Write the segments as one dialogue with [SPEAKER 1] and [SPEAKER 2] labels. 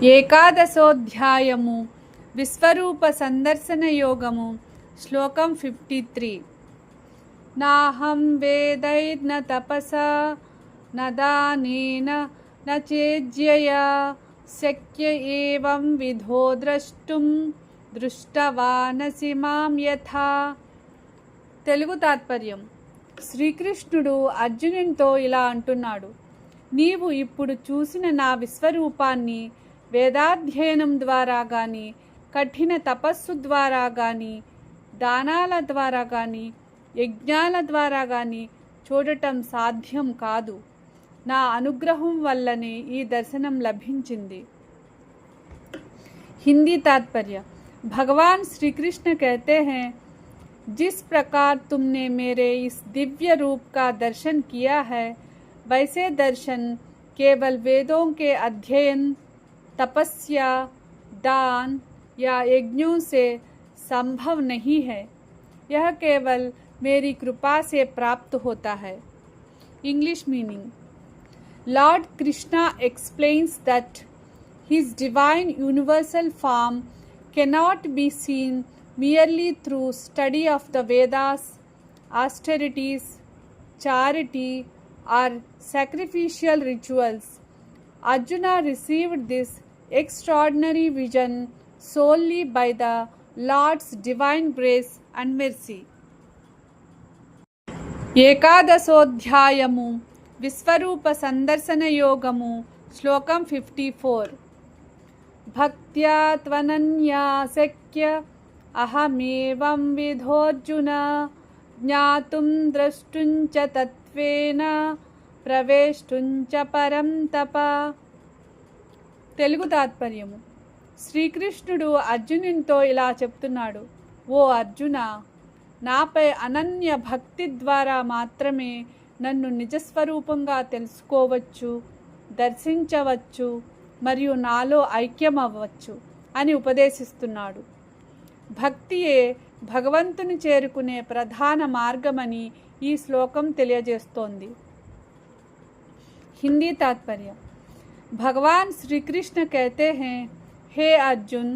[SPEAKER 1] ఏకాదశోధ్యాయము విశ్వరూప సందర్శన యోగము శ్లోకం 53. నాహం వేదైర్న తపసా న దానేన న చేజ్యయా శక్య ఏవం విధో ద్రష్టుం దృష్టవానసి మాం యథా. తెలుగు తాత్పర్యం. శ్రీకృష్ణుడు అర్జునునితో ఇలా అంటున్నాడు, నీవు ఇప్పుడు చూసిన నా విశ్వరూపాన్ని వేదాధ్యయనం ద్వారా కానీ, కఠిన తపస్సు ద్వారా కానీ, దానాల ద్వారా కానీ, యజ్ఞాల ద్వారా కానీ చూడటం సాధ్యం కాదు. నా అనుగ్రహం వల్లనే ఈ దర్శనం లభించింది. हिंदी तात्पर्य. भगवान श्री कृष्ण कहते हैं, जिस प्रकार तुमने मेरे इस दिव्य रूप का दर्शन किया है, वैसे दर्शन केवल वेदों के अध्ययन, तपस्या, दान या यज्ञों से संभव नहीं है. यह केवल मेरी कृपा से प्राप्त होता है. English meaning. Lord Krishna explains that His divine universal form cannot be seen merely through study of the Vedas, austerities, charity, or sacrificial rituals. Arjuna received this extraordinary vision solely by the Lord's divine grace and mercy. ఏకాదశోధ్యాయము విశ్వరూప సందర్శన యోగము శ్లోకం 54. భక్త్యా త్వనన్యా శక్య అహమేవం విధోర్జున జ్ఞాతుం ద్రష్టుం చ తత్వేన ప్రవేష్టుం చ పరం తప. తెలుగు తాత్పర్యము. శ్రీకృష్ణుడు అర్జునునితో ఇలా చెప్తున్నాడు, ఓ అర్జున, నాపై అనన్య భక్తి ద్వారా మాత్రమే నన్ను నిజస్వరూపంగా తెలుసుకోవచ్చు, దర్శించవచ్చు మరియు నాలో ఐక్యమవ్వచ్చు అని ఉపదేశిస్తున్నాడు. భక్తియే భగవంతుని చేరుకునే ప్రధాన మార్గమని ఈ శ్లోకం తెలియజేస్తోంది. హిందీ తాత్పర్య. भगवान श्री कृष्ण कहते हैं, हे अर्जुन,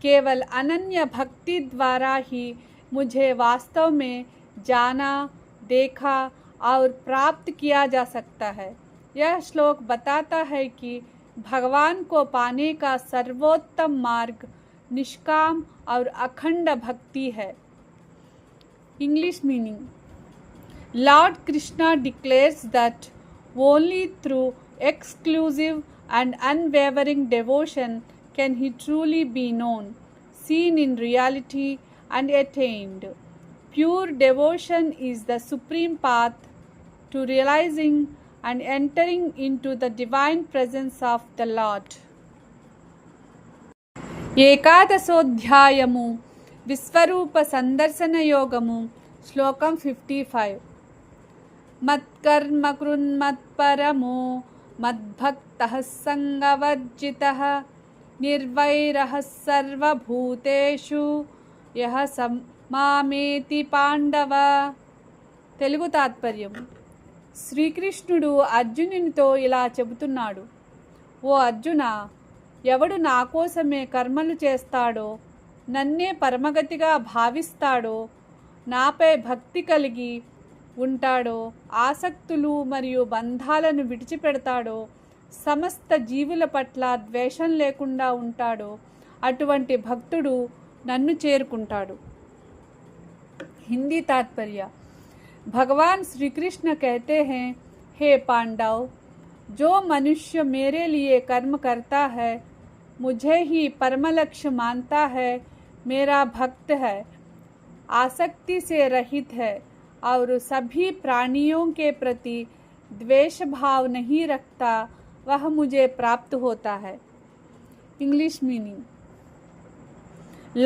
[SPEAKER 1] केवल अनन्य भक्ति द्वारा ही मुझे वास्तव में जाना, देखा और प्राप्त किया जा सकता है. यह श्लोक बताता है कि भगवान को पाने का सर्वोत्तम मार्ग निष्काम और अखंड भक्ति है. English meaning. Lord Krishna declares that only through exclusive and unwavering devotion can he truly be known, seen in reality, and attained. Pure devotion is the supreme path to realizing and entering into the divine presence of the Lord. ఏకాదశోధ్యాయము విశ్వరూప సందర్శన యోగము శ్లోకం 55. మత్కర్మ కృన్మత్పరమో మద్భక్తః సంగవర్జితః నిర్వైరః సర్వభూతేషు యః మామేతి పాండవ. తెలుగు తాత్పర్యం. శ్రీకృష్ణుడు అర్జునునితో ఇలా చెబుతున్నాడు, ఓ అర్జున, ఎవడు నా కోసమే కర్మలు చేస్తాడో, నన్నే పరమగతిగా భావిస్తాడో, నాపై భక్తి కలిగి ఉంటాడో, ఆసక్తులు మరియు బంధాలను విడిచిపెడతాడో, సమస్త జీవుల పట్ల ద్వేషం లేకుండా ఉంటాడో, అటువంటి భక్తుడు నన్ను చేరుకుంటాడు. హిందీ తాత్పర్య. भगवान श्री कृष्ण कहते हैं, हे पांडव, जो मनुष्य मेरे लिए कर्म करता है, मुझे ही परम लक्ष्य मानता है, मेरा भक्त है, आसक्ति से रहित है और सभी प्राणियों के प्रति द्वेष भाव नहीं रखता, वह मुझे प्राप्त होता है. English meaning.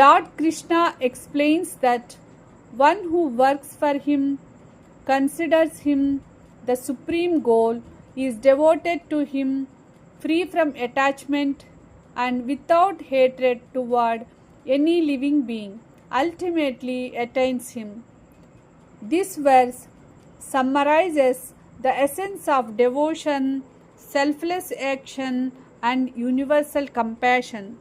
[SPEAKER 1] Lord Krishna explains that one who works for him, considers him the supreme goal, is devoted to him, free from attachment and without hatred toward any living being, ultimately attains him. This verse summarizes the essence of devotion, selfless action and universal compassion.